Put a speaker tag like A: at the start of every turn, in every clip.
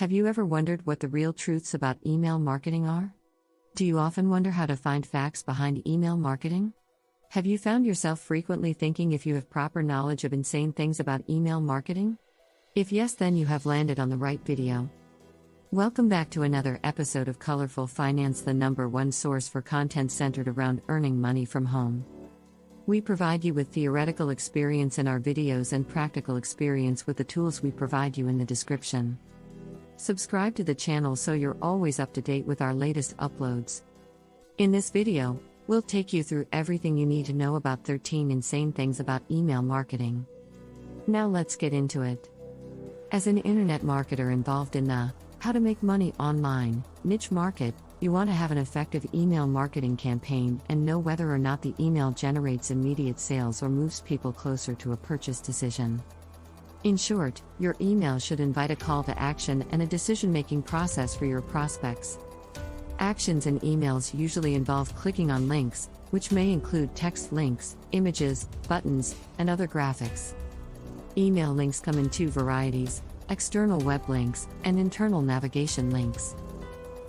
A: Have you ever wondered what the real truths about email marketing are? Do you often wonder how to find facts behind email marketing? Have you found yourself frequently thinking if you have proper knowledge of insane things about email marketing? If yes, then you have landed on the right video. Welcome back to another episode of Colorful Finance, the #1 source for content centered around earning money from home. We provide you with theoretical experience in our videos and practical experience with the tools we provide you in the description. Subscribe to the channel so you're always up to date with our latest uploads. In this video, we'll take you through everything you need to know about 13 insane things about email marketing. Now let's get into it. As an internet marketer involved in the how to make money online niche market, you want to have an effective email marketing campaign and know whether or not the email generates immediate sales or moves people closer to a purchase decision. In short, your email should invite a call to action and a decision-making process for your prospects. Actions in emails usually involve clicking on links, which may include text links, images, buttons, and other graphics. Email links come in two varieties: external web links and internal navigation links.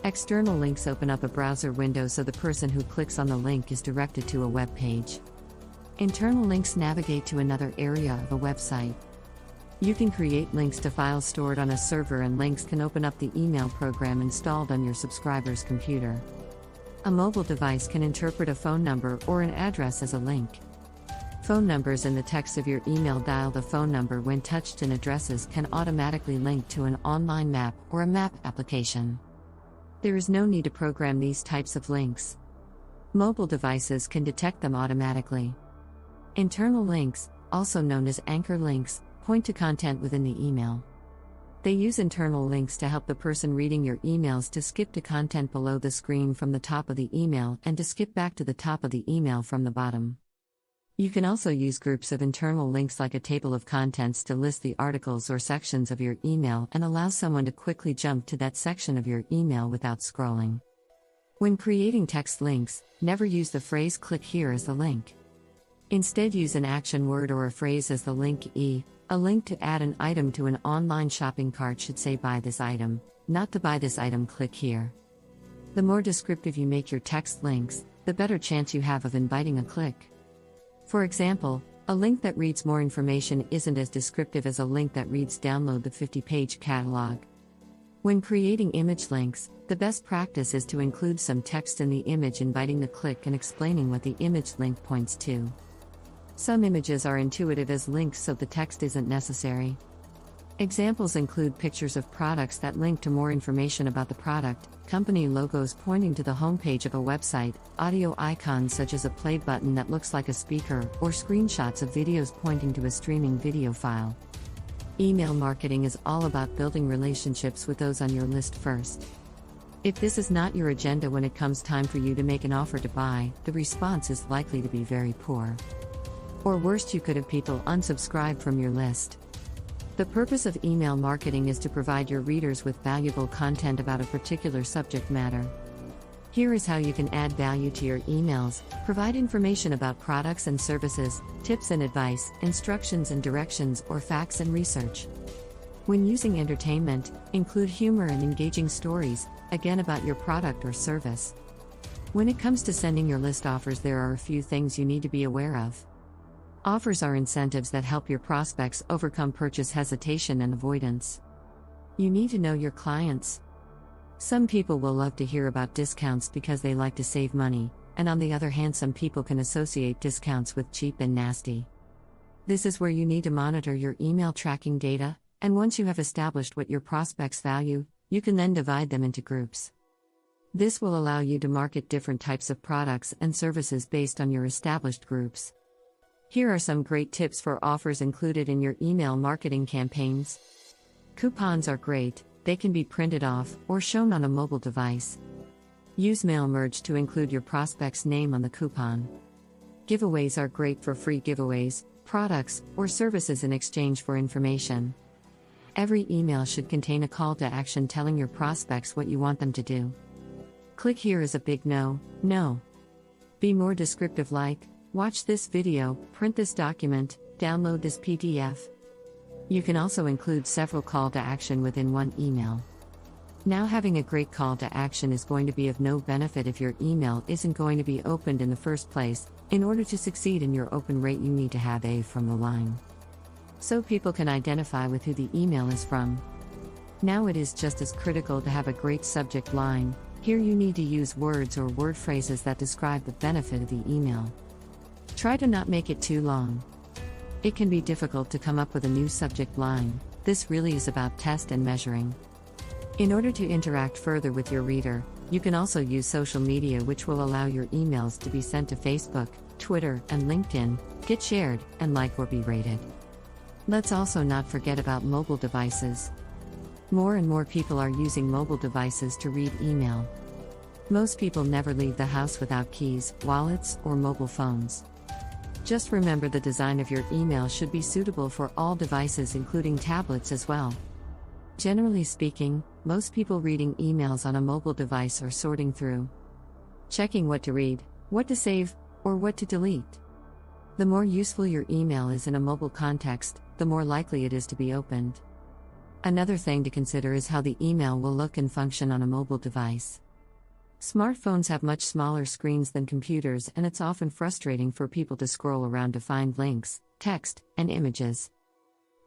A: External links open up a browser window so the person who clicks on the link is directed to a web page. Internal links navigate to another area of a website. You can create links to files stored on a server, and links can open up the email program installed on your subscriber's computer. A mobile device can interpret a phone number or an address as a link. Phone numbers in the text of your email dial the phone number when touched, and addresses can automatically link to an online map or a map application. There is no need to program these types of links. Mobile devices can detect them automatically. Internal links, also known as anchor links, point to content within the email. They use internal links to help the person reading your emails to skip to content below the screen from the top of the email and to skip back to the top of the email from the bottom. You can also use groups of internal links like a table of contents to list the articles or sections of your email and allow someone to quickly jump to that section of your email without scrolling. When creating text links, never use the phrase "click here" as the link. Instead, use an action word or a phrase as the link. A link to add an item to an online shopping cart should say "buy this item," not "to buy this item, click here." The more descriptive you make your text links, the better chance you have of inviting a click. For example, a link that reads "more information" isn't as descriptive as a link that reads "download the 50-page catalog." When creating image links, the best practice is to include some text in the image inviting the click and explaining what the image link points to. Some images are intuitive as links, so the text isn't necessary. Examples include pictures of products that link to more information about the product, company logos pointing to the homepage of a website, audio icons such as a play button that looks like a speaker, or screenshots of videos pointing to a streaming video file. Email marketing is all about building relationships with those on your list first. If this is not your agenda when it comes time for you to make an offer to buy, the response is likely to be very poor. Or worst, you could have people unsubscribe from your list. The purpose of email marketing is to provide your readers with valuable content about a particular subject matter. Here is how you can add value to your emails: provide information about products and services, tips and advice, instructions and directions, or facts and research. When using entertainment, include humor and engaging stories, again about your product or service. When it comes to sending your list offers, there are a few things you need to be aware of. Offers are incentives that help your prospects overcome purchase hesitation and avoidance. You need to know your clients. Some people will love to hear about discounts because they like to save money, and on the other hand, some people can associate discounts with cheap and nasty. This is where you need to monitor your email tracking data, and once you have established what your prospects value, you can then divide them into groups. This will allow you to market different types of products and services based on your established groups. Here are some great tips for offers included in your email marketing campaigns. Coupons are great. They can be printed off or shown on a mobile device. Use mail merge to include your prospect's name on the coupon. Giveaways are great for free giveaways, products, or services in exchange for information. Every email should contain a call to action telling your prospects what you want them to do. Click here is a big no. Be more descriptive, like, watch this video, print this document, download this PDF. You can also include several call to action within one email. Now, having a great call to action is going to be of no benefit if your email isn't going to be opened in the first place. In order to succeed in your open rate, you need to have a from the line, so people can identify with who the email is from. Now, it is just as critical to have a great subject line. Here you need to use words or word phrases that describe the benefit of the email. Try to not make it too long. It can be difficult to come up with a new subject line. This really is about test and measuring. In order to interact further with your reader, you can also use social media, which will allow your emails to be sent to Facebook, Twitter, and LinkedIn, get shared, and like or be rated. Let's also not forget about mobile devices. More and more people are using mobile devices to read email. Most people never leave the house without keys, wallets, or mobile phones. Just remember, the design of your email should be suitable for all devices, including tablets as well. Generally speaking, most people reading emails on a mobile device are sorting through, checking what to read, what to save, or what to delete. The more useful your email is in a mobile context, the more likely it is to be opened. Another thing to consider is how the email will look and function on a mobile device. Smartphones have much smaller screens than computers, and it's often frustrating for people to scroll around to find links, text, and images.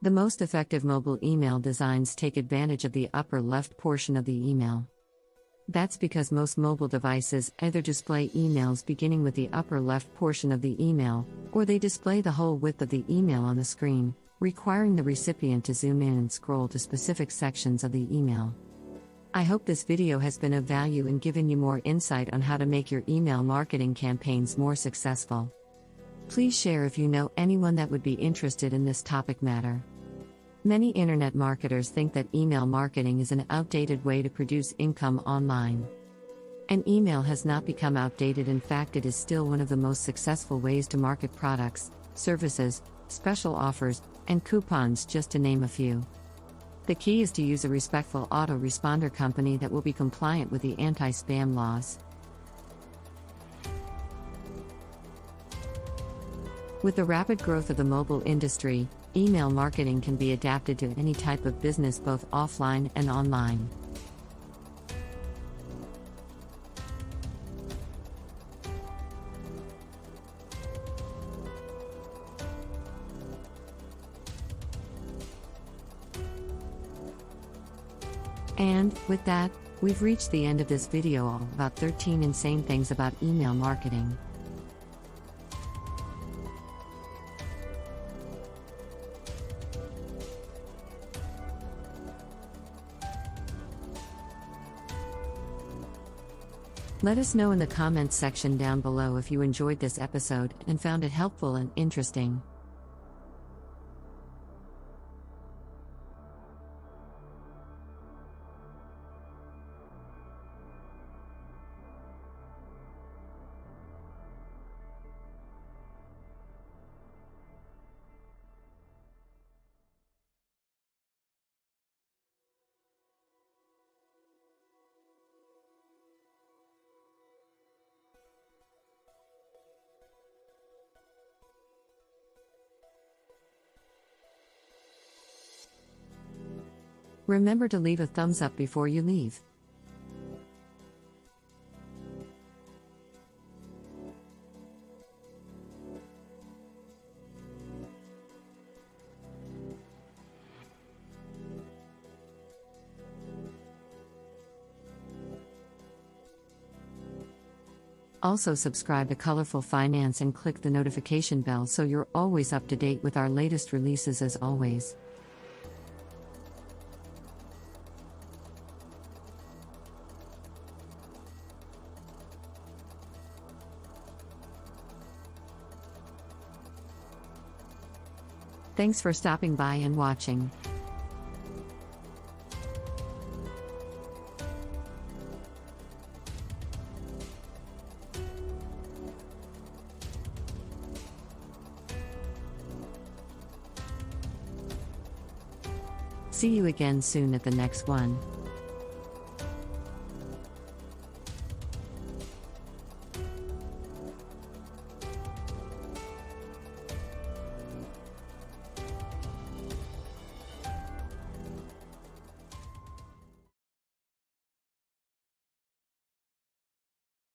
A: The most effective mobile email designs take advantage of the upper left portion of the email. That's because most mobile devices either display emails beginning with the upper left portion of the email, or they display the whole width of the email on the screen, requiring the recipient to zoom in and scroll to specific sections of the email. I hope this video has been of value and given you more insight on how to make your email marketing campaigns more successful. Please share if you know anyone that would be interested in this topic matter. Many internet marketers think that email marketing is an outdated way to produce income online. An email has not become outdated. In fact, it is still one of the most successful ways to market products, services, special offers, and coupons, just to name a few. The key is to use a respectful autoresponder company that will be compliant with the anti-spam laws. With the rapid growth of the mobile industry, email marketing can be adapted to any type of business, both offline and online. And, with that, we've reached the end of this video all about 13 insane things about email marketing. Let us know in the comments section down below if you enjoyed this episode and found it helpful and interesting. Remember to leave a thumbs up before you leave. Also, subscribe to Colorful Finance and click the notification bell so you're always up to date with our latest releases as always. Thanks for stopping by and watching. See you again soon at the next one.